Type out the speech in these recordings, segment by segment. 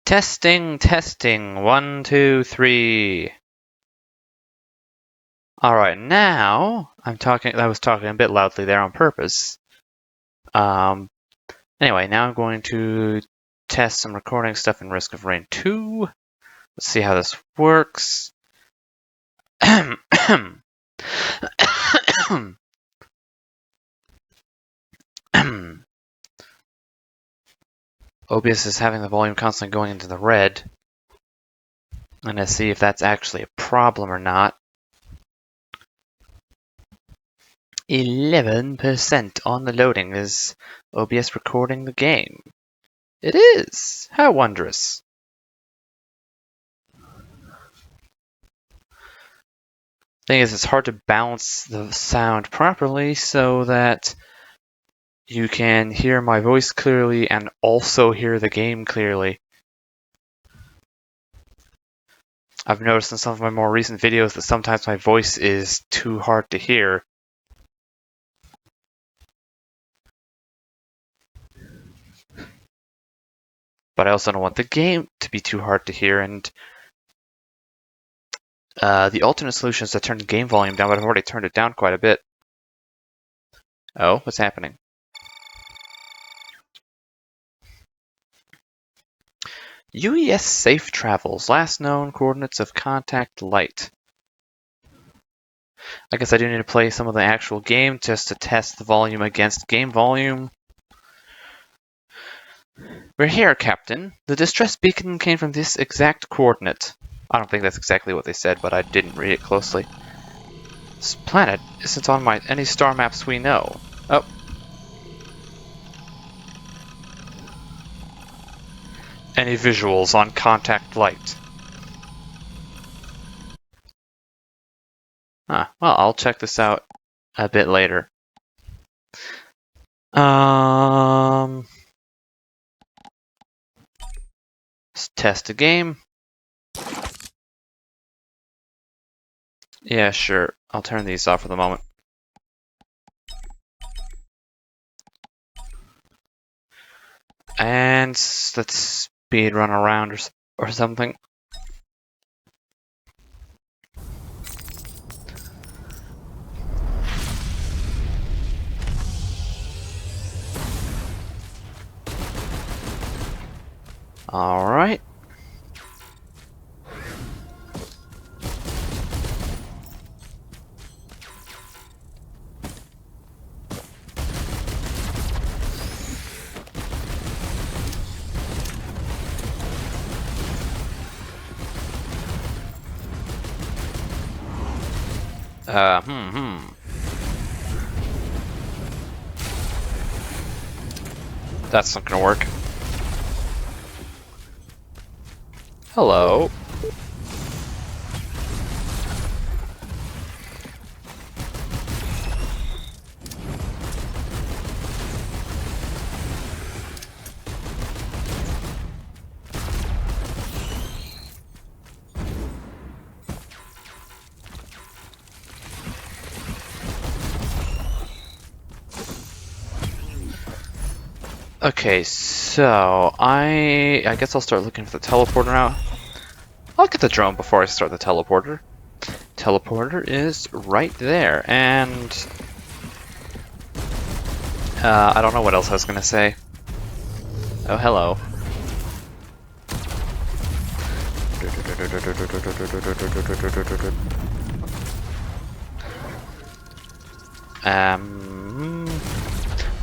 Testing, testing. 1, 2, 3. Alright, now I was talking a bit loudly there on purpose. Anyway, now I'm going to test some recording stuff in Risk of Rain 2. Let's see how this works. OBS is having the volume constantly going into the red. I'm going to see if that's actually a problem or not. 11% on the loading. Is OBS recording the game? It is! How wondrous. Thing is, it's hard to balance the sound properly so that you can hear my voice clearly and also hear the game clearly. I've noticed in some of my more recent videos that sometimes my voice is too hard to hear. But I also don't want the game to be too hard to hear, and the alternate solution is to turn the game volume down, but I've already turned it down quite a bit. Oh, what's happening? UES Safe Travels, last known coordinates of contact light. I guess I do need to play some of the actual game just to test the volume against game volume. We're here, Captain. The distress beacon came from this exact coordinate. I don't think that's exactly what they said, but I didn't read it closely. This planet isn't on any star maps we know. Oh. Any visuals on contact light? Well, I'll check this out a bit later. Let's test a game. Yeah, sure. I'll turn these off for the moment. And let's speed run around or something. All right. That's not gonna work. Hello. Okay, so I guess I'll start looking for the teleporter now. I'll get the drone before I start the teleporter. Teleporter is right there, and I don't know what else I was gonna say. Oh, hello.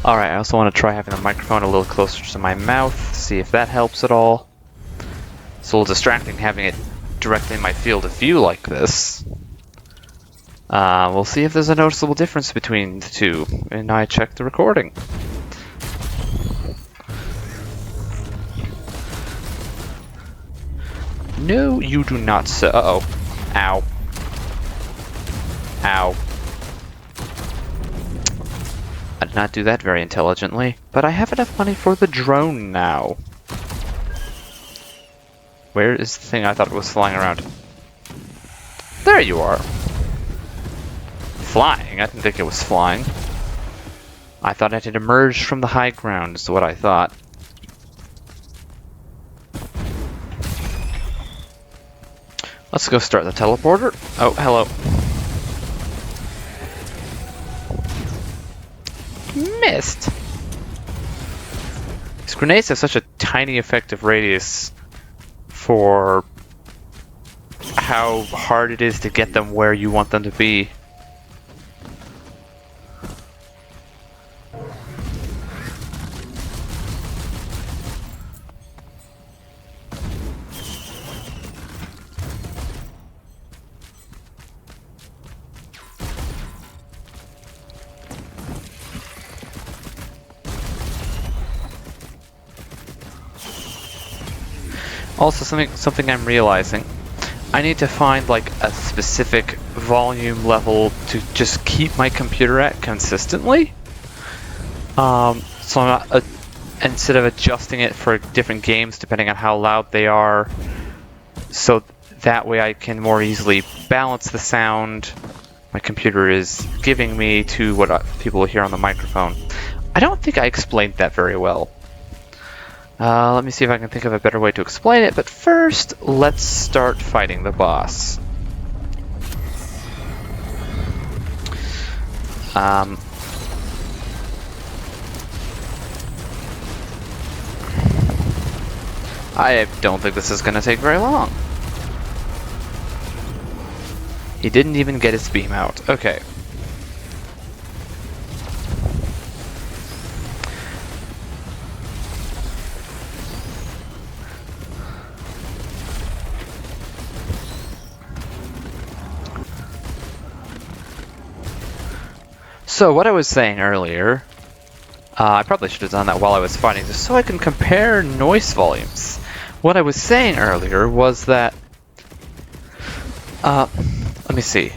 Alright, I also want to try having the microphone a little closer to my mouth, see if that helps at all. It's a little distracting having it directly in my field of view like this. We'll see if there's a noticeable difference between the two, and I check the recording. No, you do not, sir. Uh-oh. Ow. Ow. I did not do that very intelligently, but I have enough money for the drone now. Where is the thing I thought it was flying around? There you are. Flying? I didn't think it was flying. I thought it had emerged from the high ground, is what I thought. Let's go start the teleporter. Oh, hello. Missed! These grenades have such a tiny effective radius for how hard it is to get them where you want them to be. Also, something I'm realizing, I need to find like a specific volume level to just keep my computer at consistently. So I'm not instead of adjusting it for different games depending on how loud they are, so that way I can more easily balance the sound my computer is giving me to what people will hear on the microphone. I don't think I explained that very well. Let me see if I can think of a better way to explain it, but first, let's start fighting the boss. I don't think this is going to take very long. He didn't even get his beam out. Okay. So what I was saying earlier, I probably should have done that while I was fighting, just so I can compare noise volumes. What I was saying earlier was that, let me see.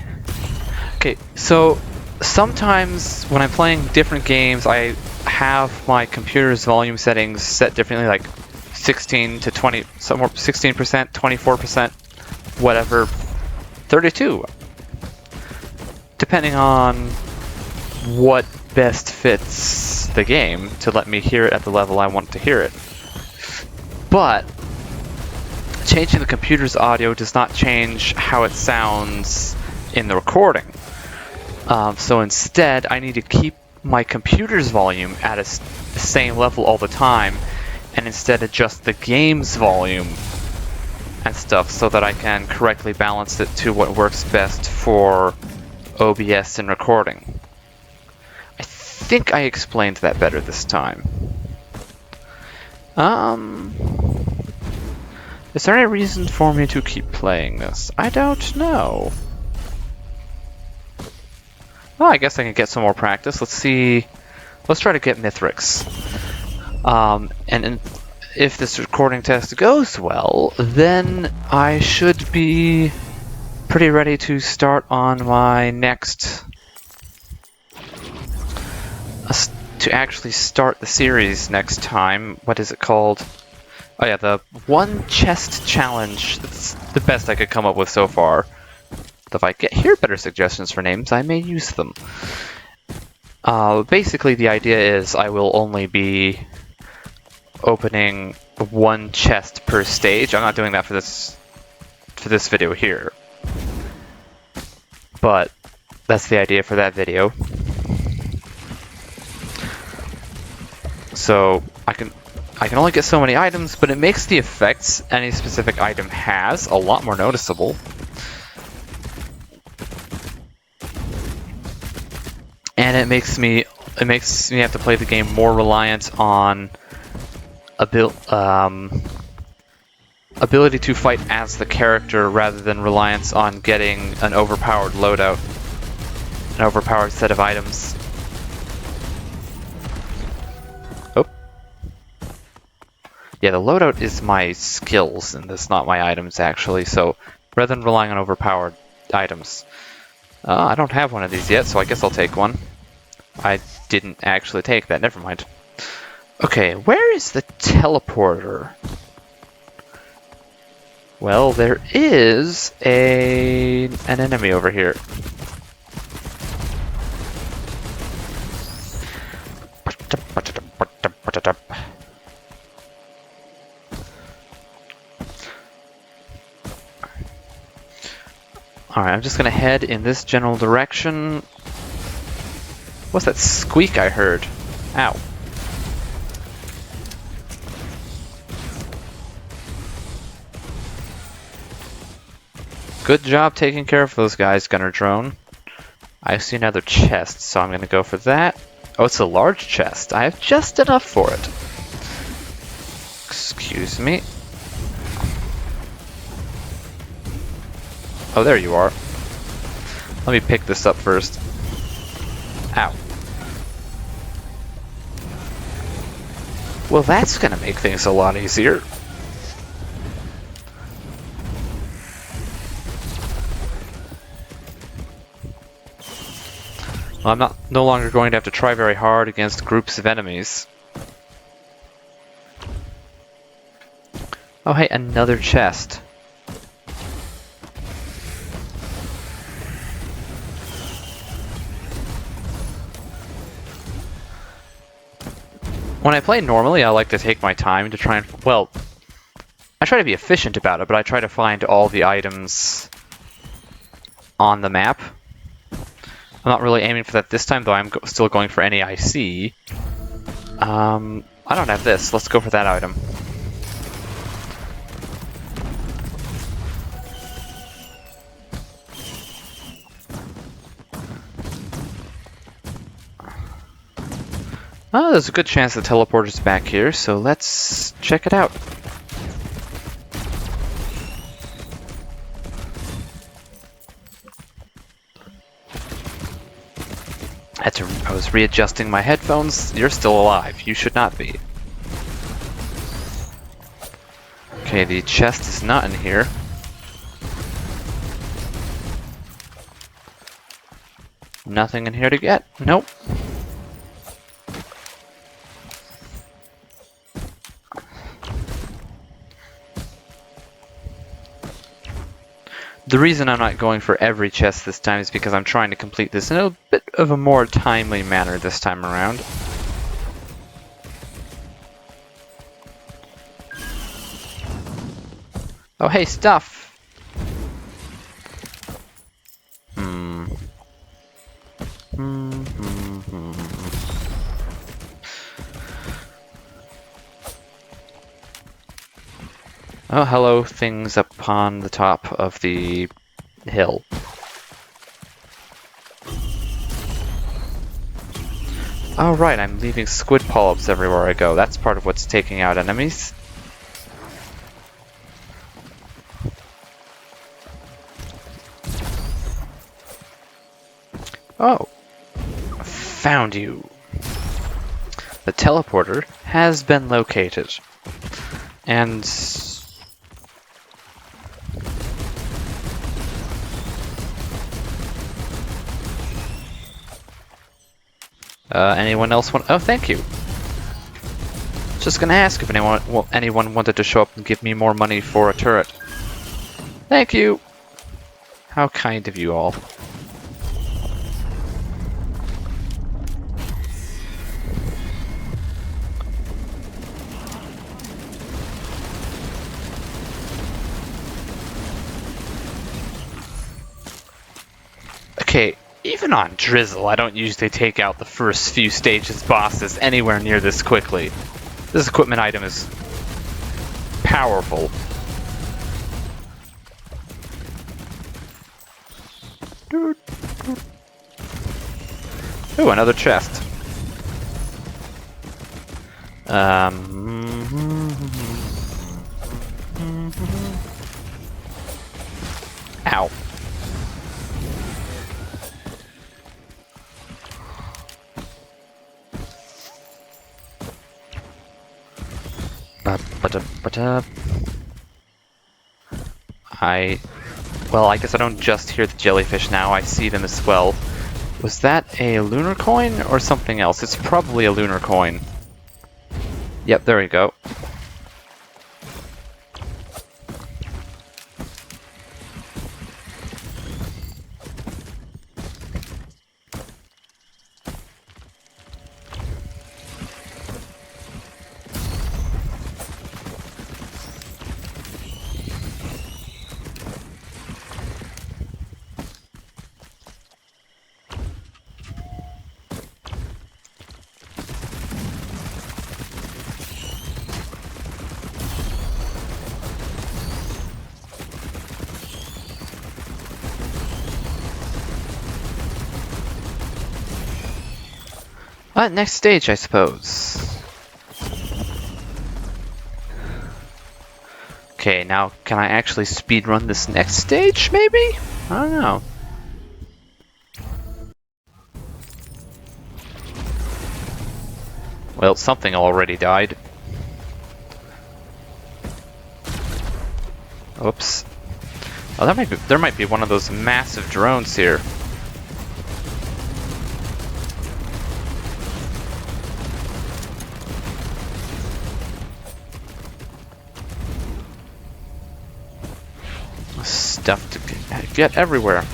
Okay, so sometimes when I'm playing different games, I have my computer's volume settings set differently, like 16 to 20, somewhere 16%, 24%, whatever, 32, depending on what best fits the game to let me hear it at the level I want to hear it. But changing the computer's audio does not change how it sounds in the recording. So instead, I need to keep my computer's volume at the same level all the time, and instead adjust the game's volume and stuff so that I can correctly balance it to what works best for OBS and recording. I think I explained that better this time. Is there any reason for me to keep playing this? I don't know. Well, I guess I can get some more practice. Let's see. Let's try to get Mithrix. And if this recording test goes well, then I should be pretty ready to start on my next... to actually start the series next time. What is it called? Oh yeah, the One Chest Challenge. That's the best I could come up with so far. If I hear better suggestions for names, I may use them. Basically, the idea is I will only be opening one chest per stage. I'm not doing that for this video here, but that's the idea for that video. So I can only get so many items, but it makes the effects any specific item has a lot more noticeable. And it makes me have to play the game more reliant on ability to fight as the character rather than reliance on getting an overpowered loadout, an overpowered set of items. Yeah, the loadout is my skills, and that's not my items, actually, so rather than relying on overpowered items. I don't have one of these yet, so I guess I'll take one. I didn't actually take that, never mind. Okay, where is the teleporter? Well, there is an enemy over here. Alright, I'm just gonna head in this general direction. What's that squeak I heard? Ow. Good job taking care of those guys, Gunner Drone. I see another chest, so I'm gonna go for that. Oh, it's a large chest. I have just enough for it. Excuse me. Oh, there you are. Let me pick this up first. Ow. Well, that's gonna make things a lot easier. Well, I'm no longer going to have to try very hard against groups of enemies. Oh, hey, another chest. When I play normally, I like to take my time to try and... Well, I try to be efficient about it, but I try to find all the items on the map. I'm not really aiming for that this time, though I'm still going for any I see. I don't have this. Let's go for that item. Oh, there's a good chance the teleporter's back here, so let's check it out. I was readjusting my headphones. You're still alive. You should not be. Okay, the chest is not in here. Nothing in here to get. Nope. The reason I'm not going for every chest this time is because I'm trying to complete this in a bit of a more timely manner this time around. Oh, hey, stuff! Oh, hello, things up on the top of the hill. Oh, right, I'm leaving squid polyps everywhere I go. That's part of what's taking out enemies. Oh, found you. The teleporter has been located. And... anyone else want... Oh, thank you. Just gonna ask if anyone wanted to show up and give me more money for a turret. Thank you! How kind of you all. Okay, even on Drizzle, I don't usually take out the first few stages bosses anywhere near this quickly. This equipment item is powerful. Ooh, another chest. Ow. Well, I guess I don't just hear the jellyfish now, I see them as well. Was that a lunar coin or something else? It's probably a lunar coin. Yep, there we go. Next stage, I suppose. Okay, now can I actually speedrun this next stage, maybe? I don't know. Well, something already died. Oops. Oh, there might be one of those massive drones here. Stuff to get everywhere.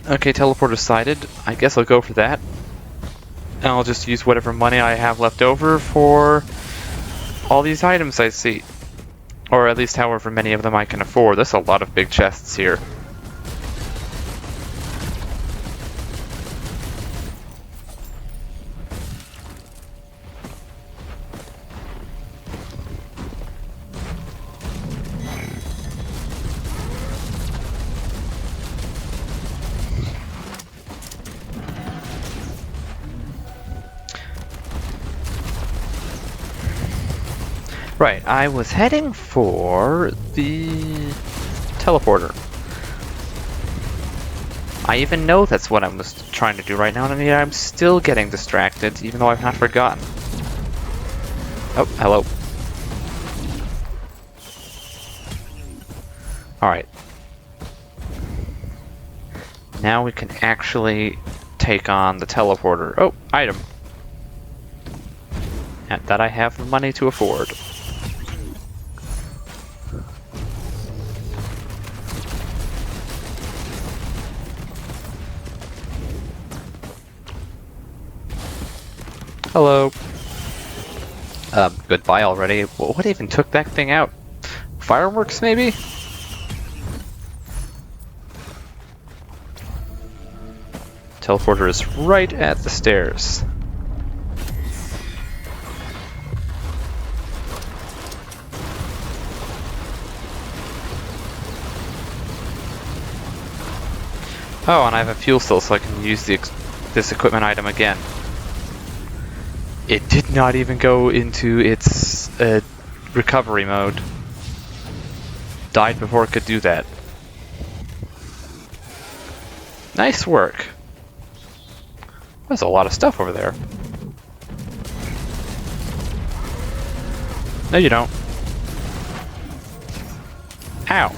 Okay, teleporter sighted. I guess I'll go for that. And I'll just use whatever money I have left over for all these items I see. Or at least however many of them I can afford. There's a lot of big chests here. Right, I was heading for the teleporter. I even know that's what I was trying to do right now, and yet I'm still getting distracted, even though I've not forgotten. Oh, hello. Alright. Now we can actually take on the teleporter. Oh, item. And that I have the money to afford. Hello. Goodbye already. What even took that thing out? Fireworks, maybe? Teleporter is right at the stairs. Oh, and I have a fuel cell, so I can use this equipment item again. It did not even go into its recovery mode. Died before it could do that. Nice work. There's a lot of stuff over there. No, you don't. Ow.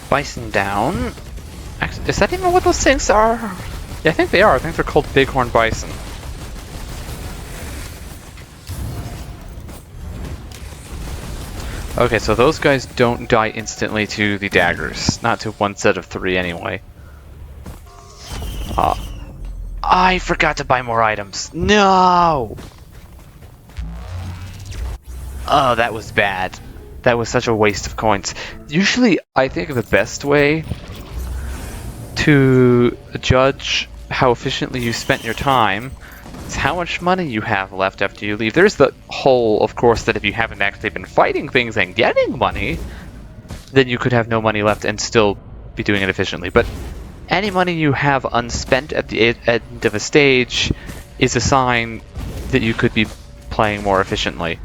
Bison down. Actually, is that even what those things are? Yeah, I think they are. I think they're called bighorn bison. Okay, so those guys don't die instantly to the daggers. Not to one set of 3 anyway. I forgot to buy more items. No! Oh, that was bad. That was such a waste of coins. Usually, I think the best way to judge how efficiently you spent your time is how much money you have left after you leave. There's the whole, of course, that if you haven't actually been fighting things and getting money, then you could have no money left and still be doing it efficiently. But any money you have unspent at the end of a stage is a sign that you could be playing more efficiently.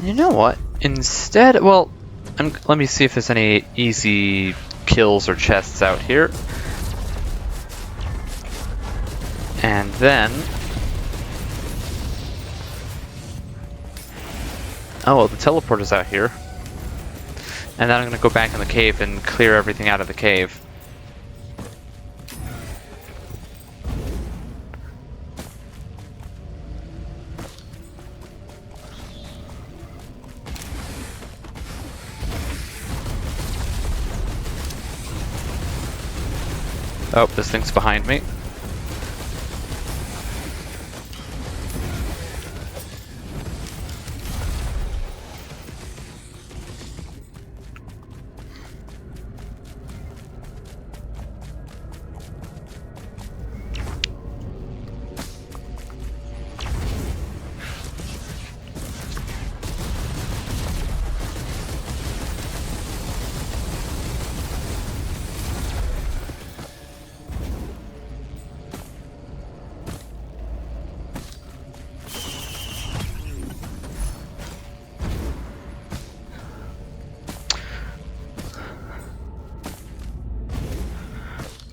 You know what? Instead, well, And let me see if there's any easy kills or chests out here. And then... oh, well, the teleporter's out here. And then I'm going to go back in the cave and clear everything out of the cave. Oh, this thing's behind me.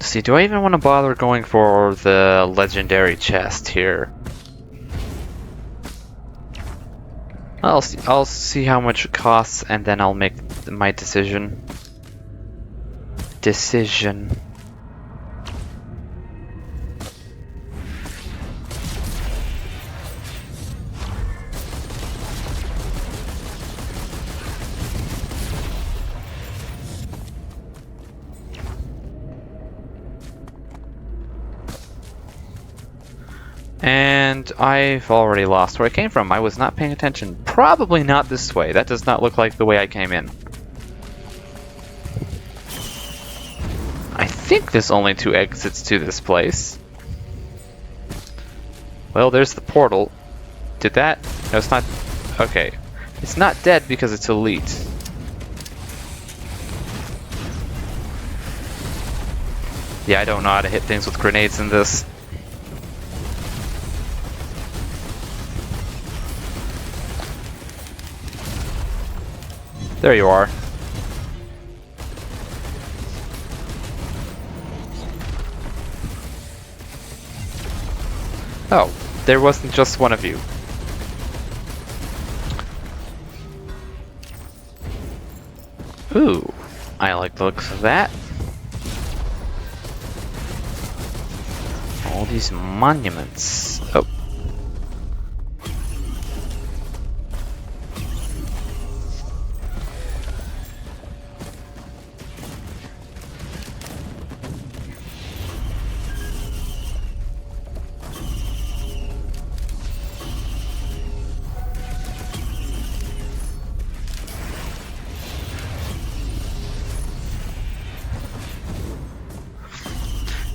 See, do I even want to bother going for the legendary chest here? I'll see how much it costs, and then I'll make my decision. And I've already lost where I came from. I was not paying attention. Probably not this way. That does not look like the way I came in. I think there's only 2 exits to this place. Well, there's the portal. Did that? No, it's not. Okay. It's not dead because it's elite. Yeah, I don't know how to hit things with grenades in this. There you are. Oh, there wasn't just one of you. Ooh, I like the looks of that. All these monuments. Oh.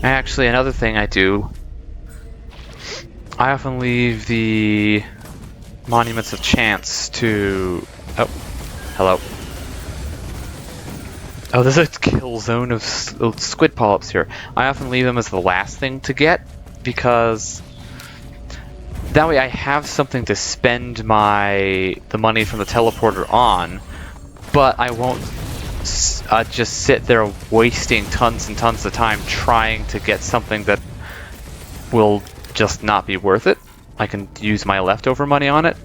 Actually, another thing I do, I often leave the Monuments of Chance to... oh, hello. Oh, there's a kill zone of squid polyps here. I often leave them as the last thing to get, because that way I have something to spend the money from the teleporter on, but I won't just sit there wasting tons and tons of time trying to get something that will just not be worth it. I can use my leftover money on it.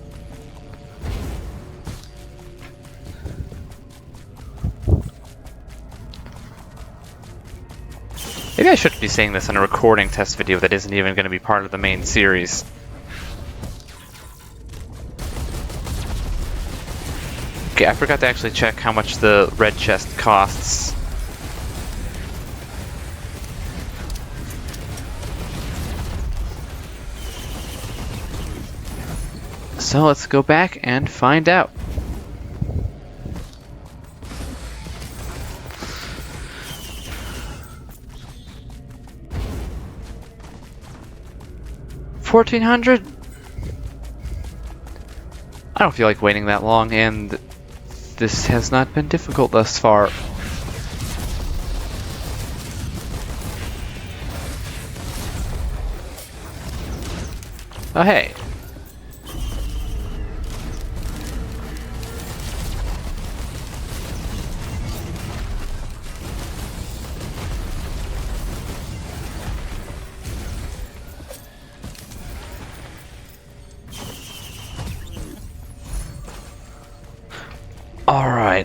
Maybe I shouldn't be saying this in a recording test video that isn't even going to be part of the main series. Okay, I forgot to actually check how much the red chest costs. So let's go back and find out. $1,400? I don't feel like waiting that long, and this has not been difficult thus far. Oh, hey.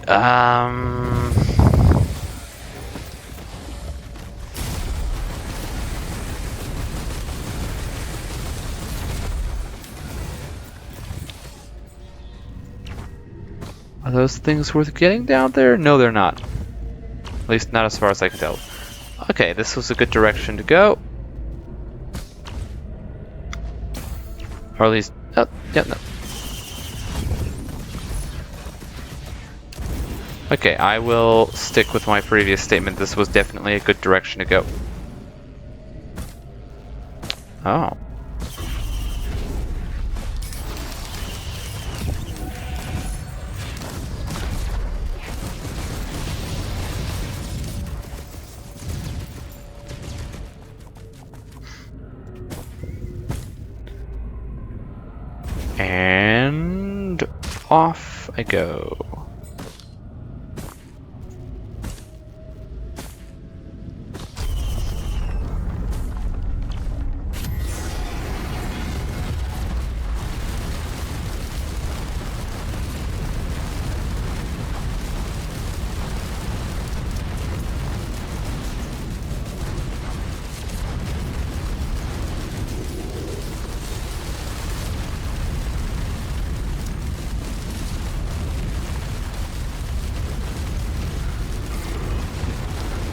Alright, are those things worth getting down there? No, they're not. At least not as far as I can tell. Okay, this was a good direction to go. Or at least... Oh, yeah, no. Okay, I will stick with my previous statement. This was definitely a good direction to go. Oh. And off I go.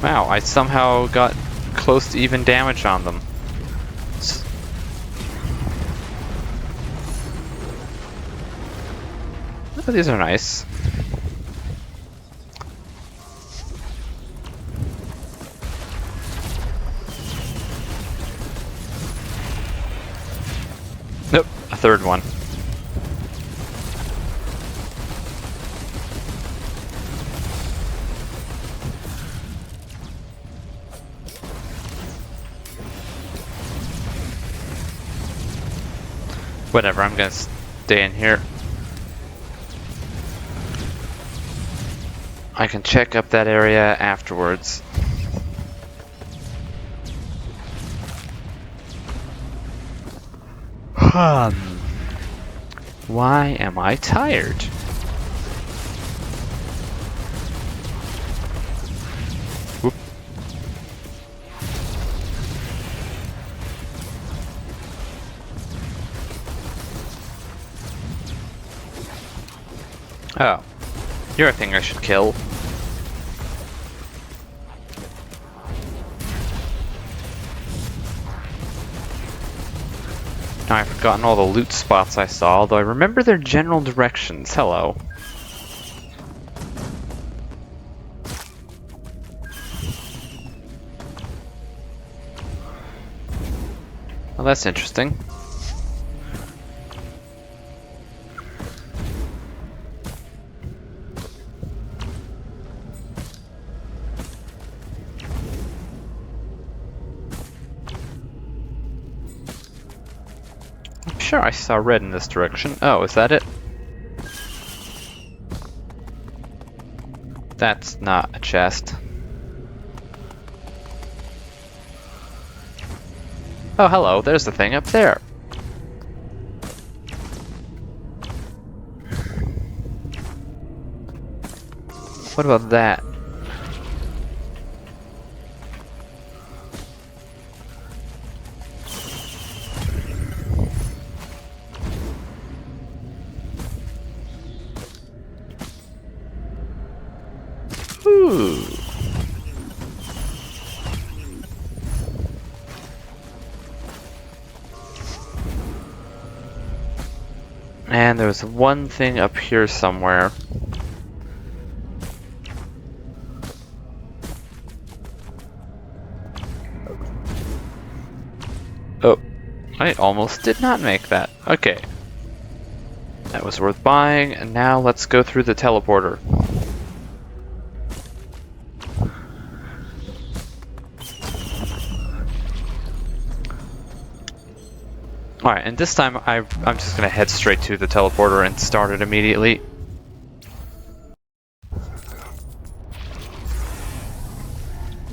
Wow, I somehow got close to even damage on them. Oh, these are nice. Nope, a third one. Whatever, I'm gonna stay in here. I can check up that area afterwards. Why am I tired? Whoop. Oh, you're a thing I should kill. Now I've forgotten all the loot spots I saw, although I remember their general directions. Hello. Well, that's interesting. Sure, I saw red in this direction. Oh, is that it? That's not a chest. Oh, hello, there's the thing up there. What about that? Ooh. And there's one thing up here somewhere. Oh, I almost did not make that. Okay. That was worth buying, and now let's go through the teleporter. Alright, and this time I'm just gonna head straight to the teleporter and start it immediately.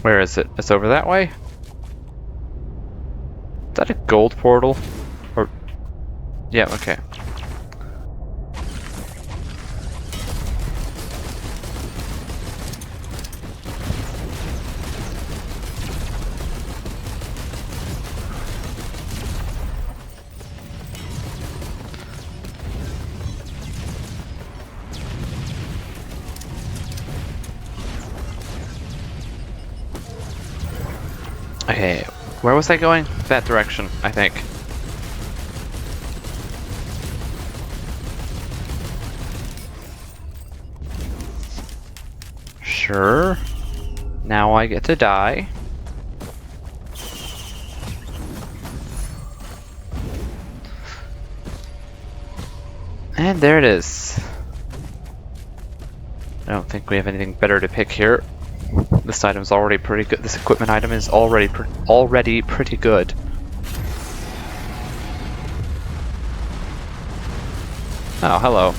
Where is it? It's over that way? Is that a gold portal? Or... yeah, okay. Okay, where was I going? That direction, I think. Sure. Now I get to die. And there it is. I don't think we have anything better to pick here. This item's already pretty good. This equipment item is already pretty good. Oh, hello.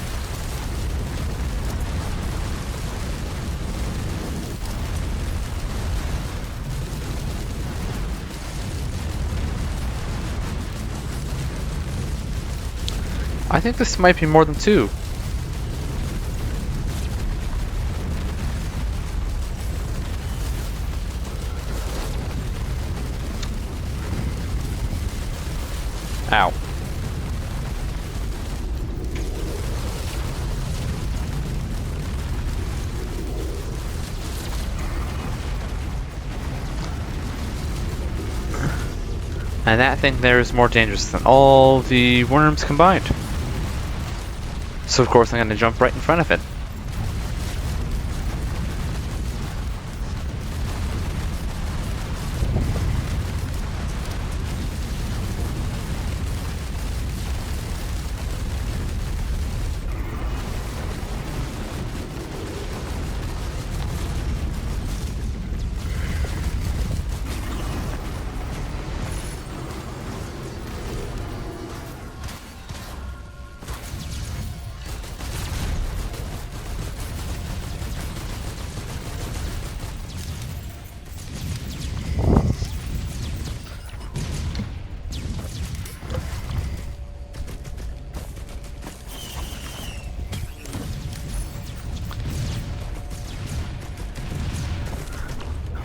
I think this might be more than two. Ow. And that thing there is more dangerous than all the worms combined. So of course I'm going to jump right in front of it.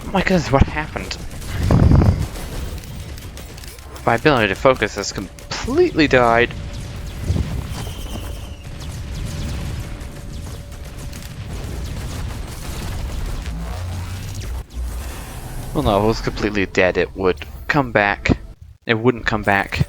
Oh my goodness, what happened? My ability to focus has completely died. Well, no, if it was completely dead, it would come back. It wouldn't come back.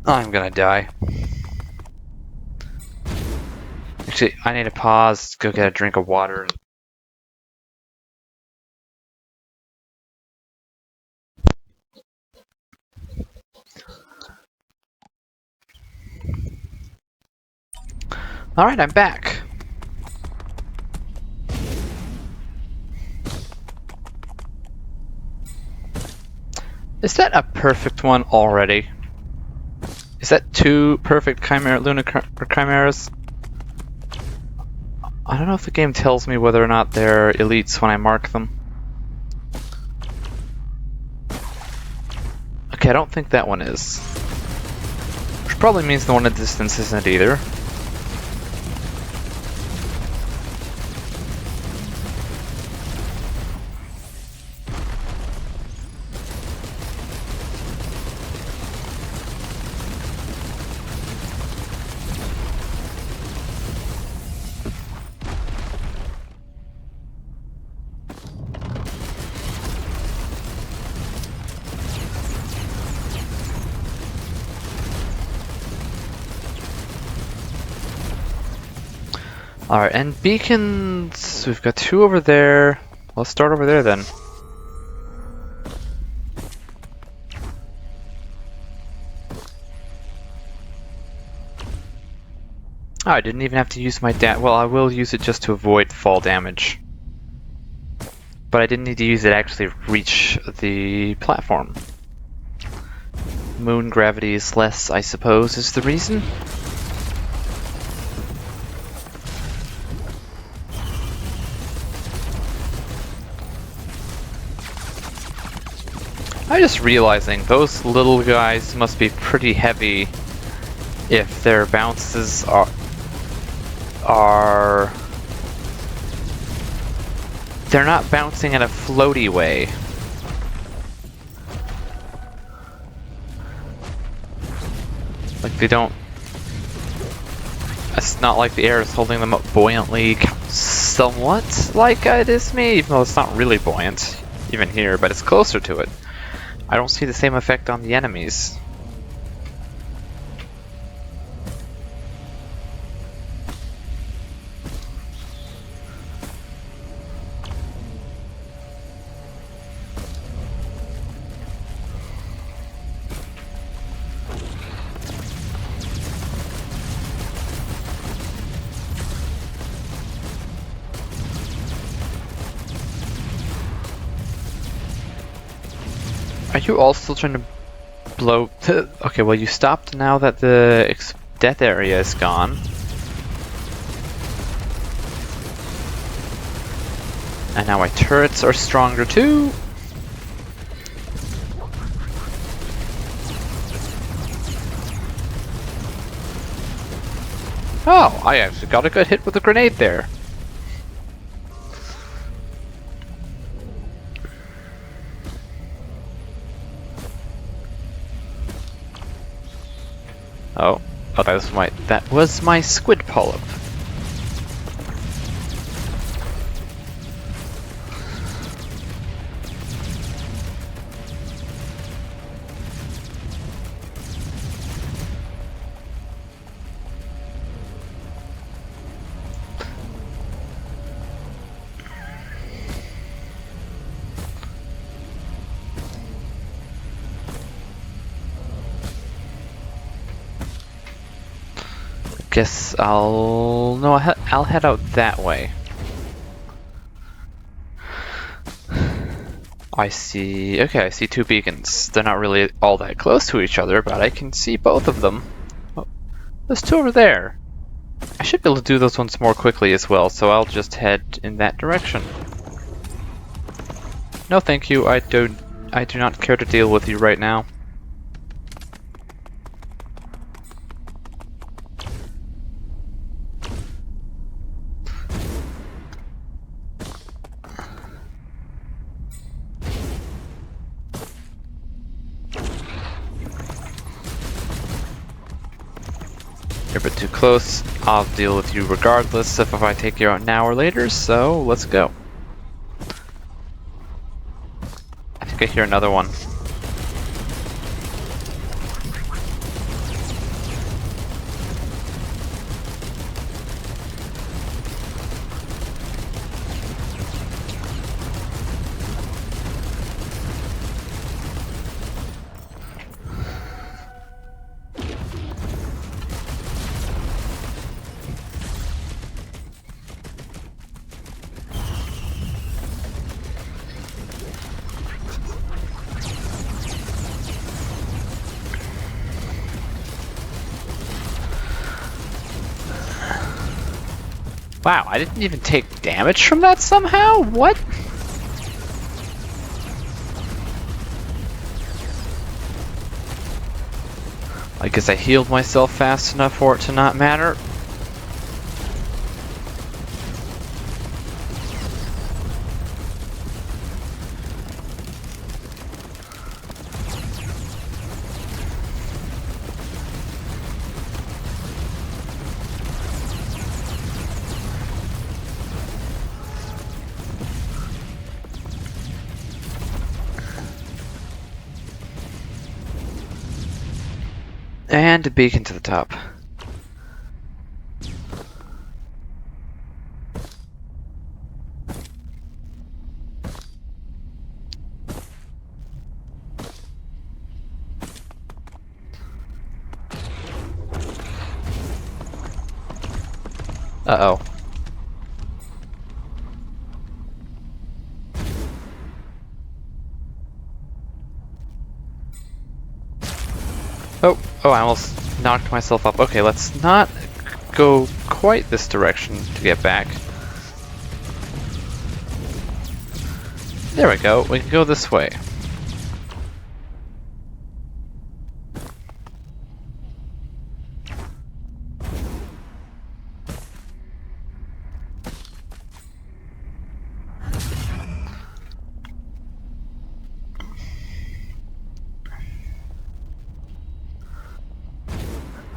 I'm gonna die. Actually, I need to pause, go get a drink of water. Alright, I'm back. Is that a perfect one already? Is that two perfect chimeras? I don't know if the game tells me whether or not they're elites when I mark them. Okay, I don't think that one is. Which probably means the one at distance isn't either. Alright, and beacons, we've got two over there. Let's start over there then. Oh, I didn't even have to use my well, I will use it just to avoid fall damage. But I didn't need to use it to actually reach the platform. Moon gravity is less, I suppose, is the reason. I'm just realizing those little guys must be pretty heavy if their bounces are... They're not bouncing in a floaty way. Like they don't... It's not like the air is holding them up buoyantly, somewhat like it is me, even though it's not really buoyant, even here, but it's closer to it. I don't see the same effect on the enemies. Are you all still trying to blow... Okay, well you stopped now that the death area is gone. And now my turrets are stronger too. Oh, I actually got a good hit with a grenade there. Oh, that was my squid polyp. Guess I'll head out that way. I see. Okay, I see two beacons. They're not really all that close to each other, but I can see both of them. Oh, there's two over there. I should be able to do those ones more quickly as well, so I'll just head in that direction. No, thank you. I do not care to deal with you right now. You're a bit too close. I'll deal with you regardless if I take you out now or later, so let's go. I think I hear another one. Wow, I didn't even take damage from that somehow? What? I guess I healed myself fast enough for it to not matter. And a beacon to the top. Uh-oh. Oh, I almost knocked myself up. Okay, let's not go quite this direction to get back. There we go. We can go this way.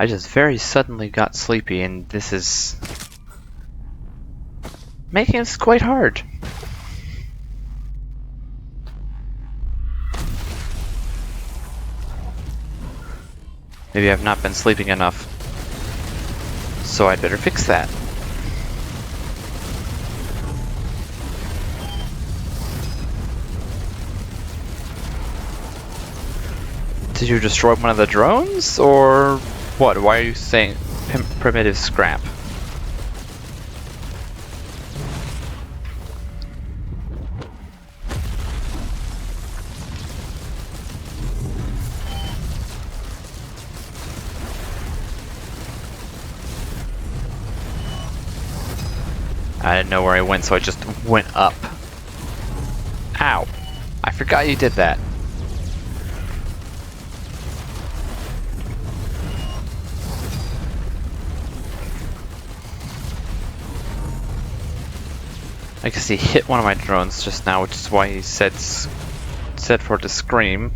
I just very suddenly got sleepy, and this is making this quite hard. Maybe I've not been sleeping enough, so I'd better fix that. Did you destroy one of the drones, or what? Why are you saying primitive scrap? I didn't know where I went, so I just went up. Ow. I forgot you did that. I guess he hit one of my drones just now, which is why he said for it to scream.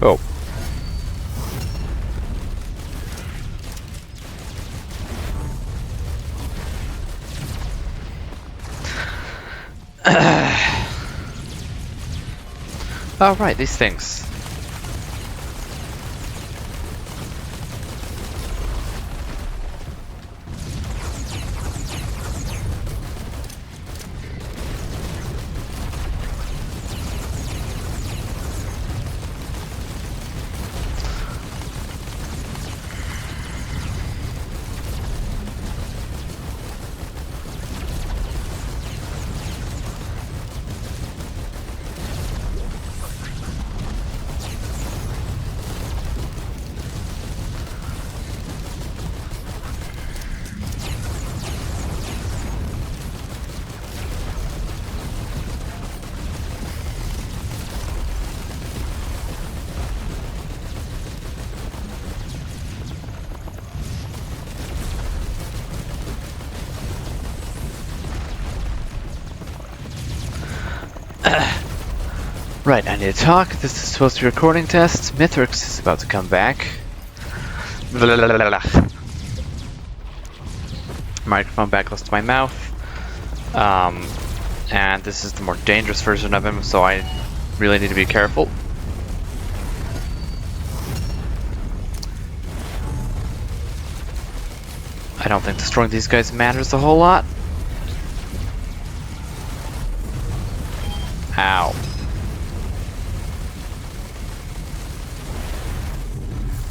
Oh. Oh, right, these things. Right, I need to talk. This is supposed to be a recording test. Mithrix is about to come back. Microphone back close to my mouth. And this is the more dangerous version of him, so I really need to be careful. I don't think destroying these guys matters a whole lot. Ow.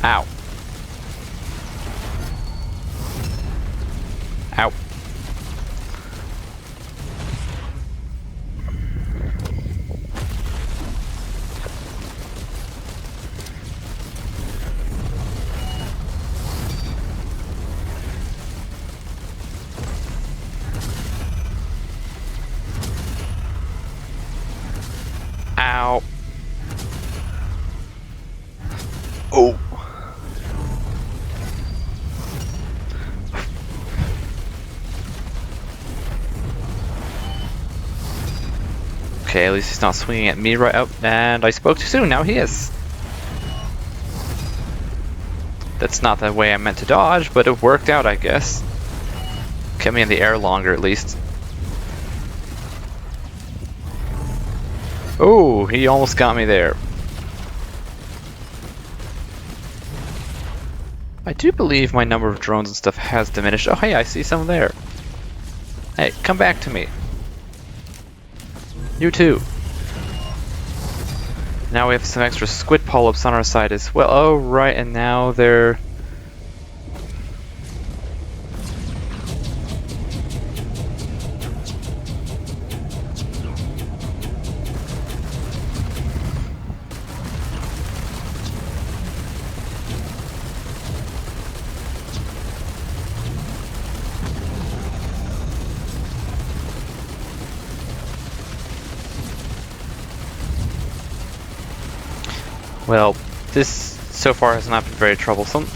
Ow. Ow. Ow. Oh. Okay, at least he's not swinging at me right up, and I spoke too soon, now he is. That's not the way I meant to dodge, but it worked out, I guess. Kept me in the air longer, at least. Oh, he almost got me there. I do believe my number of drones and stuff has diminished. Oh, hey, I see some there. Hey, come back to me. You too. Now we have some extra squid polyps on our side as well. Oh, right, and now they're... Well, this so far has not been very troublesome.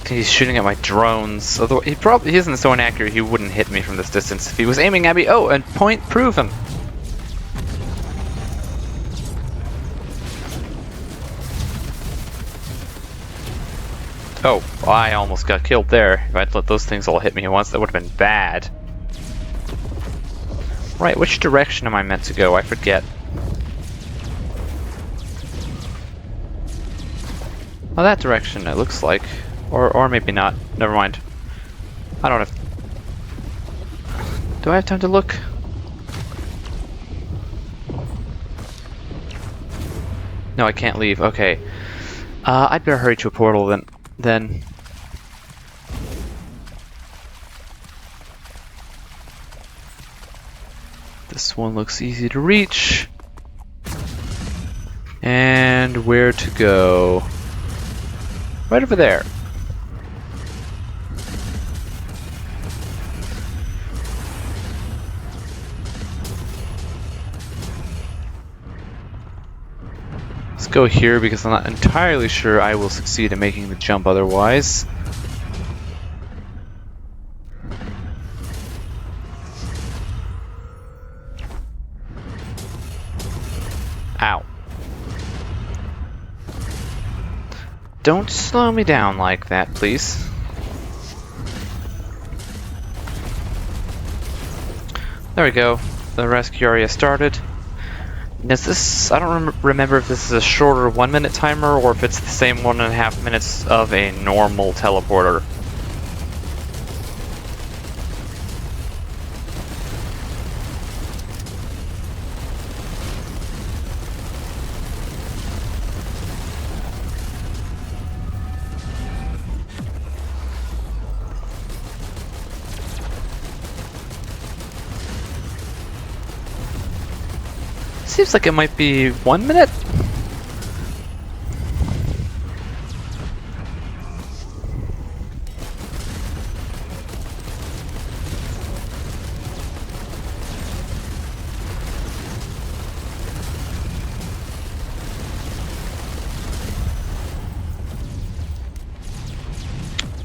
He's shooting at my drones. Although he isn't so inaccurate, he wouldn't hit me from this distance. If he was aiming at me, oh, and point proven. Oh, I almost got killed there. If I'd let those things all hit me at once, that would have been bad. Right, which direction am I meant to go? I forget. Oh, that direction, it looks like. Or maybe not. Never mind. I don't have... Do I have time to look? No, I can't leave. Okay. I'd better hurry to a portal then. This one looks easy to reach. And where to go? Right over there. Let's go here because I'm not entirely sure I will succeed in making the jump otherwise. Ow. Don't slow me down like that, please. There we go. The rescue area started. Is this... I don't remember if this is a shorter 1-minute timer or if it's the same 1.5 minutes of a normal teleporter. Seems like it might be 1 minute.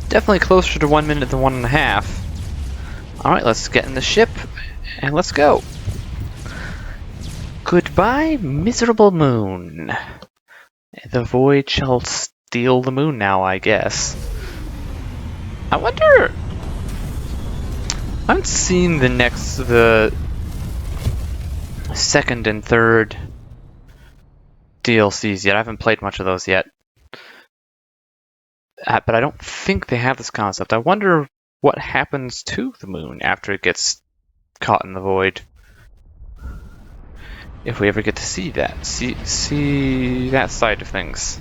Definitely closer to 1 minute than 1.5. Alright, let's get in the ship and let's go. Goodbye, miserable moon. The void shall steal the moon now, I guess. I wonder... I haven't seen the second and third DLCs yet. I haven't played much of those yet. But I don't think they have this concept. I wonder what happens to the moon after it gets caught in the void. If we ever get to see that. See that side of things.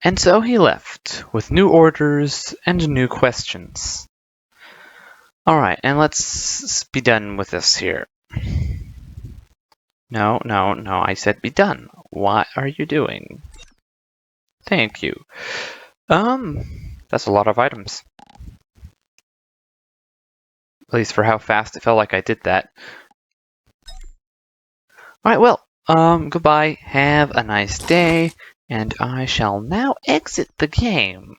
And so he left, with new orders and new questions. Alright, and let's be done with this here. No, I said be done. What are you doing? Thank you. That's a lot of items. At least for how fast it felt like I did that. Alright, well, goodbye, have a nice day, and I shall now exit the game.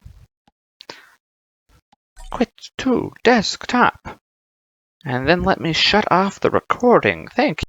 Quit to desktop. And then let me shut off the recording. Thank you.